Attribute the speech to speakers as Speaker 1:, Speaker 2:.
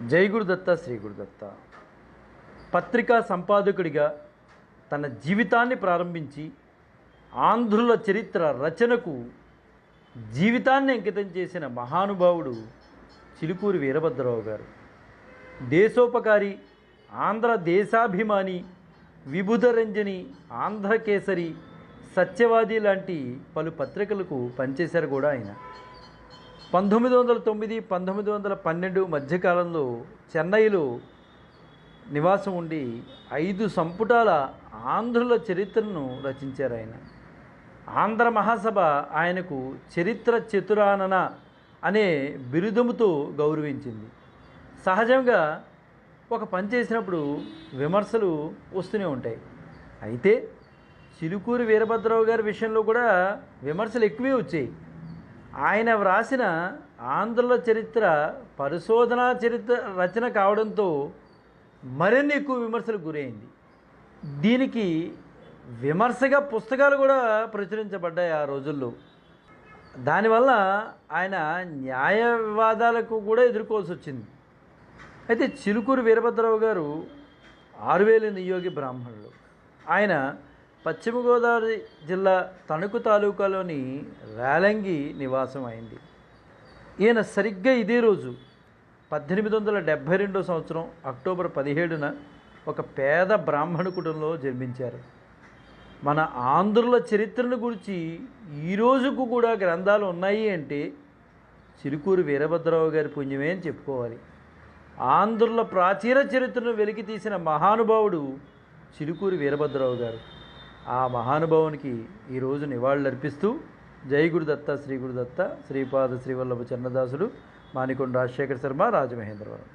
Speaker 1: జై గురుదత్త శ్రీ గురుదత్త. పత్రికా సంపాదకుడిగా తన జీవితాన్ని ప్రారంభించి ఆంధ్రుల చరిత్ర రచనకు జీవితాన్ని అంకితం చేసిన మహానుభావుడు చిలుకూరి వీరభద్రరావు గారు. దేశోపకారి, ఆంధ్ర దేశాభిమాని, విబుధరంజని, ఆంధ్రకేసరి, సత్యవాది లాంటి పలు పత్రికలకు పనిచేశారు కూడా ఆయన. 1909, 1912 మధ్యకాలంలో చెన్నైలో నివాసం ఉండి 5 సంపుటాల ఆంధ్రుల చరిత్రను రచించారు ఆయన. ఆంధ్ర మహాసభ ఆయనకు చరిత్ర చతురానన అనే బిరుదముతో గౌరవించింది. సహజంగా ఒక పని చేసినప్పుడు విమర్శలు వస్తూనే ఉంటాయి. అయితే చిలుకూరి వీరభద్రరావు గారి విషయంలో కూడా విమర్శలు ఎక్కువే వచ్చాయి. ఆయన వ్రాసిన ఆంధ్రుల చరిత్ర పరిశోధనా చరిత్ర రచన కావడంతో మరిన్ని ఎక్కువ విమర్శలకు గురైంది. దీనికి విమర్శగా పుస్తకాలు కూడా ప్రచురించబడ్డాయి ఆ రోజుల్లో. దానివల్ల ఆయన న్యాయ వివాదాలకు కూడా ఎదుర్కోవాల్సి వచ్చింది. అయితే చిలుకూరి వీరభద్రరావు గారు ఆరువేలు నియోగి బ్రాహ్మణులు. ఆయన పశ్చిమ గోదావరి జిల్లా తణుకు తాలూకాలోని రేలంగి నివాసం అయింది. ఈయన సరిగ్గా ఇదే రోజు 1872 సంవత్సరం అక్టోబర్ 17న ఒక పేద బ్రాహ్మణ కుటుంబంలో జన్మించారు. మన ఆంధ్రుల చరిత్రను గురించి ఈ రోజుకు కూడా గ్రంథాలు ఉన్నాయి అంటే చిలుకూరి వీరభద్రరావు గారి పుణ్యమే అని చెప్పుకోవాలి. ఆంధ్రుల ప్రాచీన చరిత్రను వెలికి తీసిన మహానుభావుడు చిలుకూరి వీరభద్రరావు గారు. ఆ మహానుభావునికి ఈరోజు నివాళులర్పిస్తూ జై గురుదత్త శ్రీ గురుదత్త, శ్రీపాద శ్రీవల్లభ చన్నదాసుడు, మానికొండ రాజశేఖర శర్మ, రాజమహేంద్రవరం.